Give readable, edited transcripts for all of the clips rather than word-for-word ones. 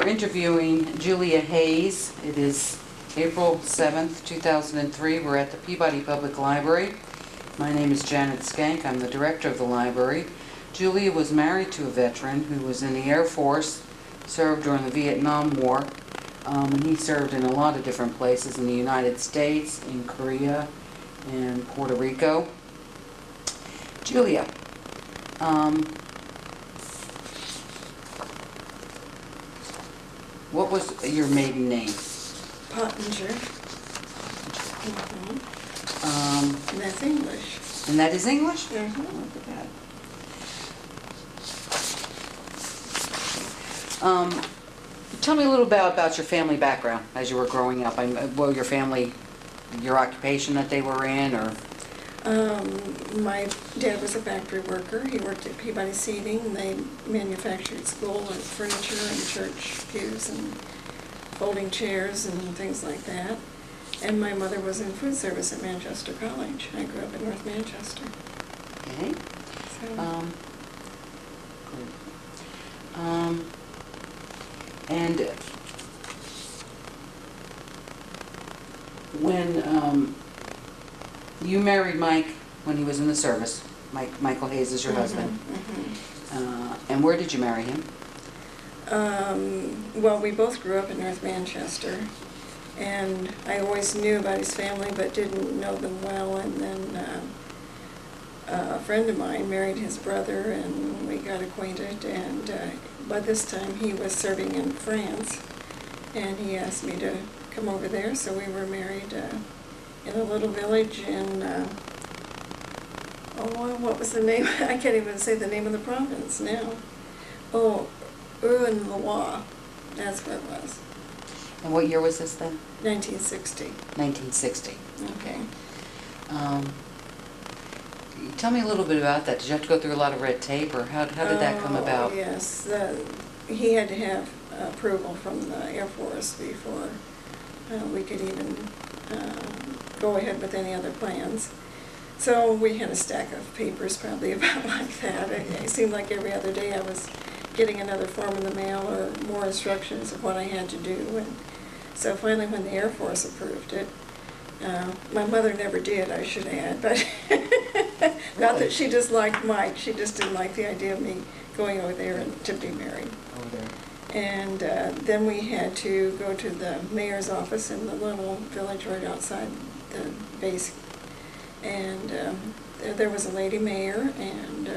We're interviewing Julia Hayes. It is April 7th, 2003. We're at the Peabody Public Library. My name is Janet Skank. I'm the director of the library. Julia was married to a veteran who was in the Air Force, served during the Vietnam War, and he served in a lot of different places in the United States, in Korea, and Puerto Rico. Julia, what was your maiden name? Pottinger. And that's English. And that is English? Mm-hmm. Look at that. Tell me a little bit about your family background as you were growing up. Well, your family, your occupation that they were in, or? My dad was a factory worker. He worked at Peabody Seating. They manufactured school and furniture and church pews and folding chairs and things like that. And my mother was in food service at Manchester College. I grew up in North Manchester. Okay. So, Good. And when you married Mike when he was in the service, Michael Hayes is your husband. And where did you marry him? well, we both grew up in North Manchester, and I always knew about his family but didn't know them well, and then a friend of mine married his brother and we got acquainted, and by this time he was serving in France, and he asked me to come over there, so we were married in a little village in, what was the name? I can't even say the name of the province now. Oh, Rouen-le-Roi, that's what it was. And what year was this then? 1960. 1960. Okay. Tell me a little bit about that. Did you have to go through a lot of red tape, or how did that come about? Yes, he had to have approval from the Air Force before we could even go ahead with any other plans. So we had a stack of papers probably about like that. It seemed like every other day I was getting another form in the mail or more instructions of what I had to do. And so finally when the Air Force approved it, my mother never did, I should add, but not that she disliked Mike, she just didn't like the idea of me going over there and to be married. Over there. And then we had to go to the mayor's office in the little village right outside the base. And there was a lady mayor, and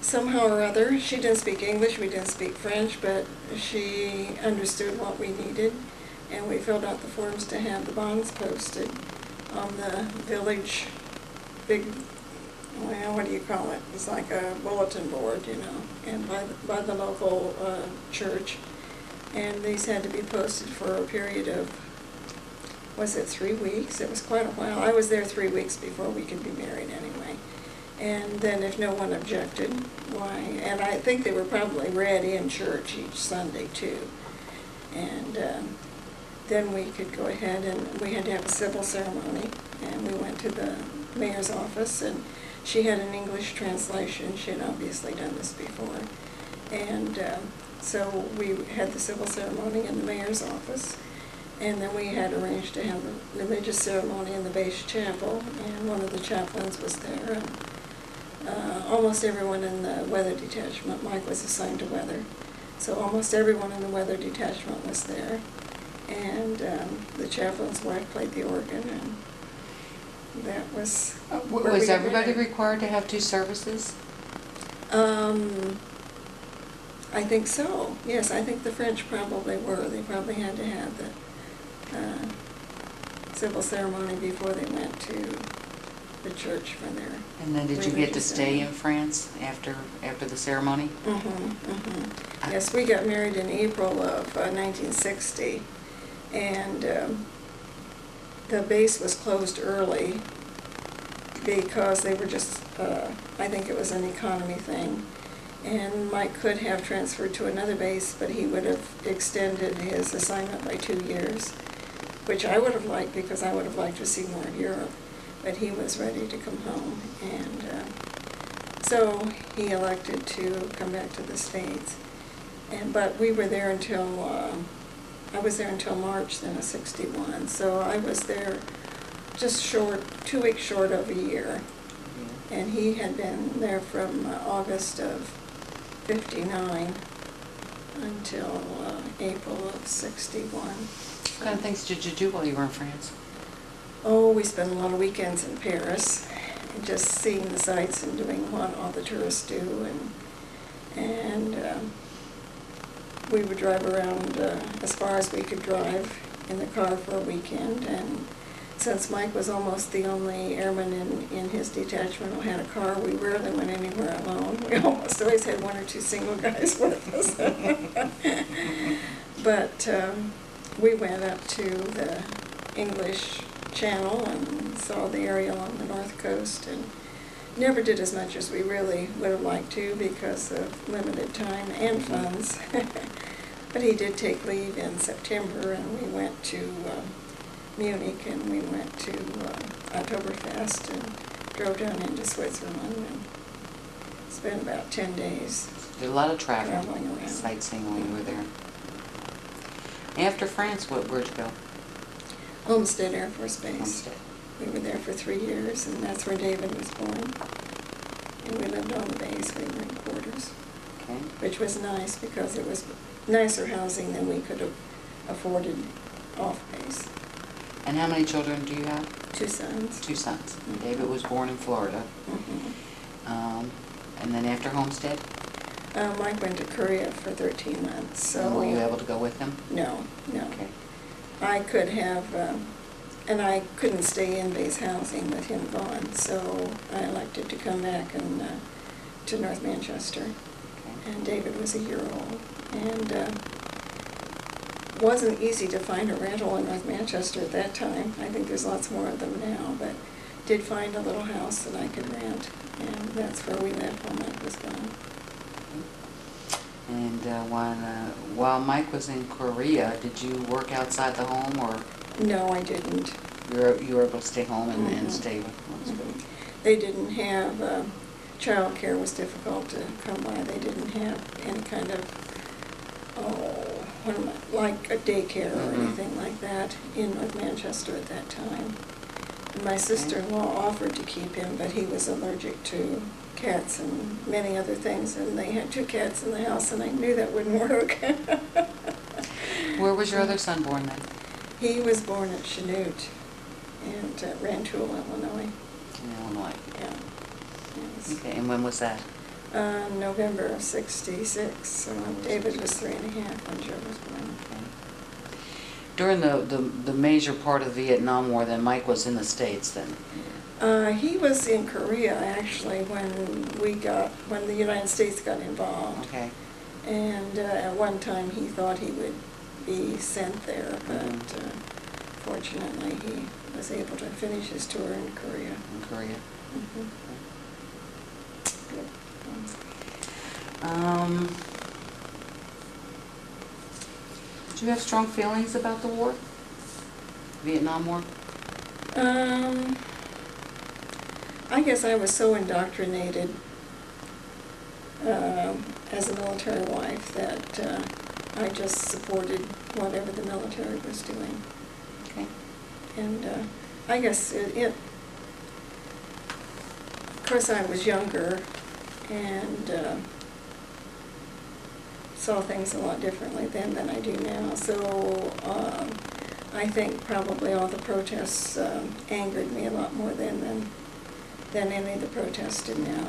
somehow or other, she didn't speak English, we didn't speak French, but she understood what we needed. And we filled out the forms to have the bonds posted on the village big, well, what do you call it? It's like a bulletin board, you know, and by the local church. And these had to be posted for a period of, was it 3 weeks? It was quite a while. I was there 3 weeks before we could be married anyway. And then if no one objected, why? And I think they were probably read in church each Sunday too. And then we could go ahead, and we had to have a civil ceremony, and we went to the mayor's office, and she had an English translation. She had obviously done this before. And so we had the civil ceremony in the mayor's office, and then we had arranged to have a religious ceremony in the base chapel, and one of the chaplains was there. And almost everyone in the weather detachment, Mike was assigned to weather, so almost everyone in the weather detachment was there. And the chaplain's wife played the organ, and that was... Was everybody required to have two services? I think so, yes. I think the French probably were. They probably had to have the civil ceremony before they went to the church for their... And then did you get to stay in France after the ceremony? Yes, we got married in April of 1960. And the base was closed early because they were just, I think it was an economy thing. And Mike could have transferred to another base, but he would have extended his assignment by 2 years, which I would have liked because I would have liked to see more of Europe. But he was ready to come home, and so he elected to come back to the States. But we were there until, I was there until March then of '61, so I was there just short, 2 weeks short of a year. And he had been there from August of '59 until April of '61. What kind of things did you do while you were in France? Oh, we spent a lot of weekends in Paris, and just seeing the sights and doing what all the tourists do, and we would drive around as far as we could drive in the car for a weekend. And since Mike was almost the only airman in his detachment who had a car, we rarely went anywhere alone. We almost always had 1 or 2 single guys with us. But we went up to the English Channel and saw the area along the north coast, and never did as much as we really would have liked to because of limited time and funds. But he did take leave in September, and we went to Munich, and we went to Oktoberfest and drove down into Switzerland and spent about 10 days. Did a lot of traveling around, sightseeing while you were there. After France, where'd you go? Homestead Air Force Base. Homestead. We were there for 3 years, and that's where David was born. And we lived on the base. We were in quarters, Okay. which was nice because it was nicer housing than we could have afforded off base. And how many children do you have? 2 sons. 2 sons. Mhm. David was born in Florida. Mhm. And then after Homestead, Mike went to Korea for 13 months. So were you able to go with him? No. Okay. I could have, and I couldn't stay in base housing with him gone, so I elected to come back and to North Manchester. Okay. And David was a year old, and wasn't easy to find a rental in North Manchester at that time. I think there's lots more of them now, but did find a little house that I could rent, and that's where we lived while Mike was gone. And while Mike was in Korea, did you work outside the home, or No, I didn't. you were able to stay home and Mhm. stay with them? Mhm. They didn't have, child care was difficult to come by. They didn't have any kind of, like a daycare or Mhm. anything like that in North Manchester at that time. And my sister-in-law offered to keep him, but he was allergic to cats and many other things, and they had 2 cats in the house, and I knew that wouldn't work. Where was your other son born then? He was born at Chanute in Rantoul, Illinois. In Illinois. Yeah. Yes. Okay, and when was that? November of '66, so David was 3.5 when Joe was born. Okay. During the major part of the Vietnam War, then Mike was in the States then? He was in Korea actually when the United States got involved. Okay. And at one time he thought he would be sent there, but Mhm. Fortunately he was able to finish his tour in Korea. In Korea. Mhm. Good. Did you have strong feelings about the war? Vietnam War? I guess I was so indoctrinated as a military wife that I just supported whatever the military was doing. Okay. And I guess of course I was younger and saw things a lot differently then than I do now. So I think probably all the protests angered me a lot more then than any of the protests do now.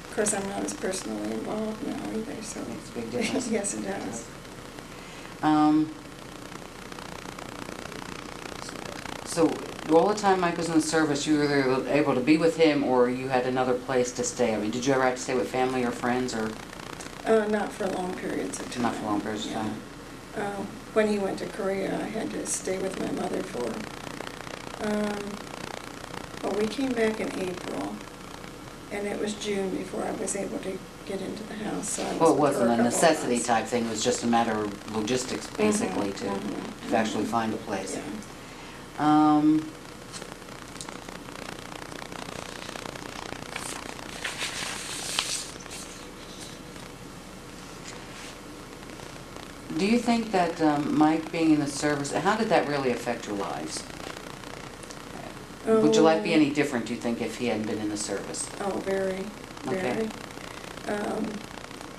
Of course, I'm not as personally involved now either, so. Makes a big difference. Yes, it does. So all the time Mike was in the service, you were either able to be with him or you had another place to stay. I mean, did you ever have to stay with family or friends, or Not for long periods of time. not for long periods of Yeah. time? When he went to Korea, I had to stay with my mother for, well, we came back in April, and it was June before I was able to get into the house. So I was Well, it with her wasn't a couple of necessity months. type thing, it was just a matter of logistics, basically, to actually find a place. Yeah. you think that Mike being in the service, how did that really affect your lives? Would your life be any different, do you think, if he hadn't been in the service? Oh, very, very. Okay.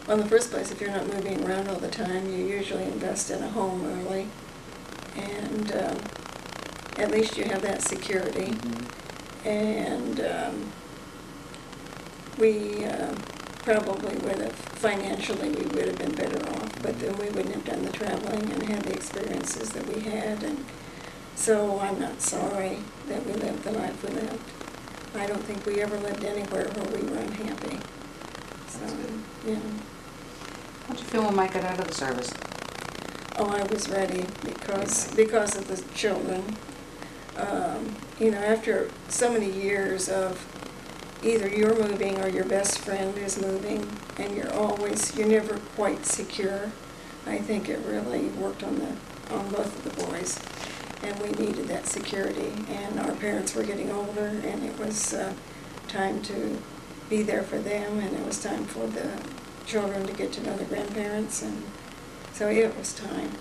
Well, in the first place, if you're not moving around all the time, you usually invest in a home early, and at least you have that security. Mm-hmm. And we probably would have, financially, we would have been better off, but then we wouldn't have done the traveling and had the experiences that we had. And so I'm not sorry that we lived the life we lived. I don't think we ever lived anywhere where we were unhappy. So, yeah. How'd you feel when Mike got out of the service? Oh, I was ready because of the children. After so many years of either you're moving or your best friend is moving, and you're never quite secure. I think it really worked on both of the boys, and we needed that security. And our parents were getting older, and it was time to be there for them, and it was time for the children to get to know the grandparents, and so it was time.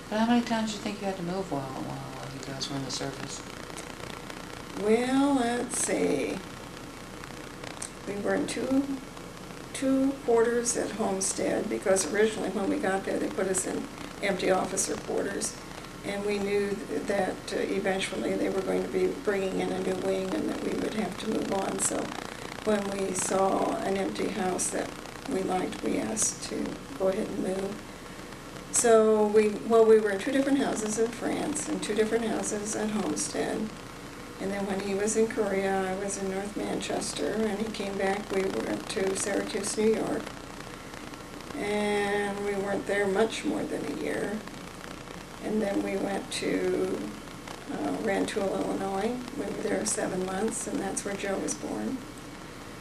But how many times do you think you had to move while you guys were in the service? Well, let's see. We were in two quarters at Homestead, because originally when we got there they put us in empty officer quarters, and we knew that eventually they were going to be bringing in a new wing and that we would have to move on. So when we saw an empty house that we liked, we asked to go ahead and move. So we were in two different houses in France and two different houses at Homestead. And then when he was in Korea, I was in North Manchester, and he came back. We went to Syracuse, New York, and we weren't there much more than a year. And then we went to Rantoul, Illinois. We were there 7 months, and that's where Joe was born.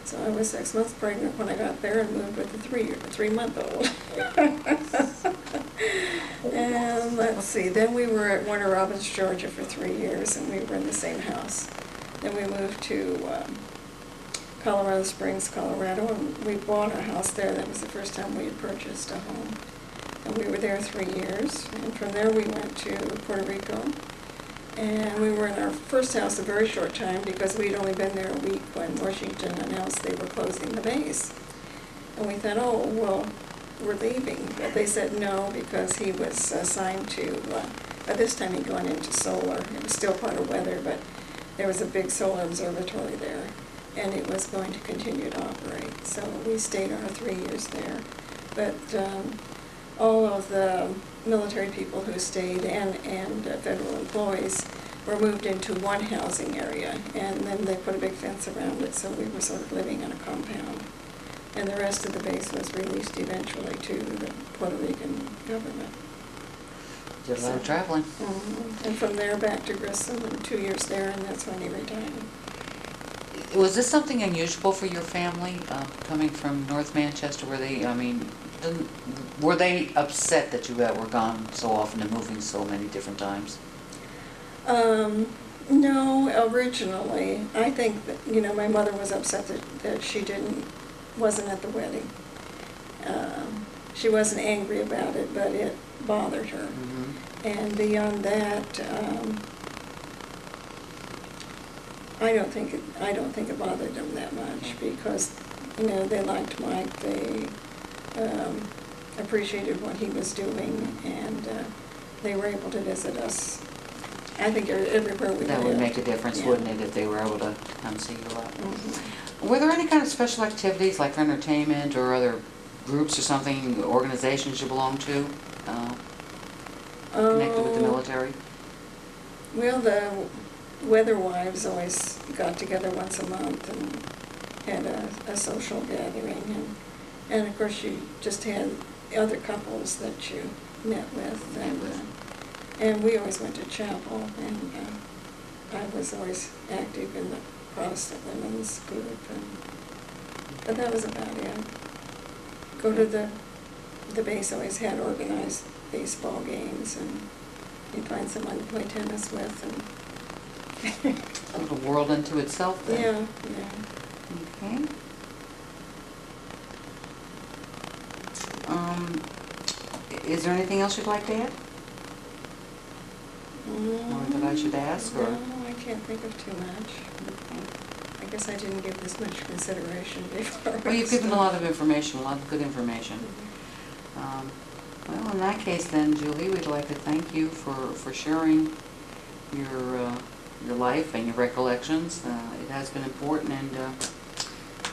So I was 6 months pregnant when I got there and moved with a three-month-old. And let's see, then we were at Warner Robins, Georgia for 3 years, and we were in the same house. Then we moved to Colorado Springs, Colorado, and we bought a house there. That was the first time we had purchased a home. And we were there 3 years, and from there we went to Puerto Rico. And we were in our first house a very short time because we'd only been there a week when Washington announced they were closing the base. And we thought, oh, well, we're leaving. But they said no, because he was assigned to, by this time he'd gone into solar. It was still part of weather, but there was a big solar observatory there, and it was going to continue to operate. So we stayed our 3 years there. But all of the military people who stayed and federal employees were moved into one housing area, and then they put a big fence around it, so we were sort of living in a compound. And the rest of the base was released eventually to the Puerto Rican government. Did a lot of traveling. And from there back to Grissom, and 2 years there, and that's when he retired. Was this something unusual for your family, coming from North Manchester, were they upset that you were gone so often and moving so many different times? No, originally. I think that, my mother was upset that she wasn't at the wedding. She wasn't angry about it, but it bothered her. Mm-hmm. And beyond that, I don't think it bothered them that much, because they liked Mike. They appreciated what he was doing, and they were able to visit us. I think everywhere we lived. That would make a difference, yeah. Wouldn't it, if they were able to come see you a lot? Mm-hmm. Were there any kind of special activities, like entertainment or other groups or something, organizations you belong to, connected with the military? Well, the Weather Wives always got together once a month and had a social gathering, and of course you just had other couples that you met with, and we always went to chapel, and I was always active in the Protestant women's group, but that was about it. Go to the base always had organized baseball games, and you'd find someone to play tennis with, and a little world unto itself then. Yeah. Okay. Is there anything else you'd like to add? Or that I should ask, or? No, I can't think of too much. I guess I didn't give this much consideration before. Well, you've given a lot of information, a lot of good information. Well, in that case then, Julie, we'd like to thank you for sharing your life and your recollections. It has been important, and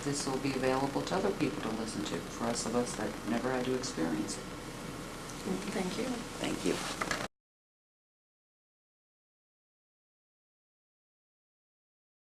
this will be available to other people to listen to, for us that never had to experience it. Thank you. Thank you.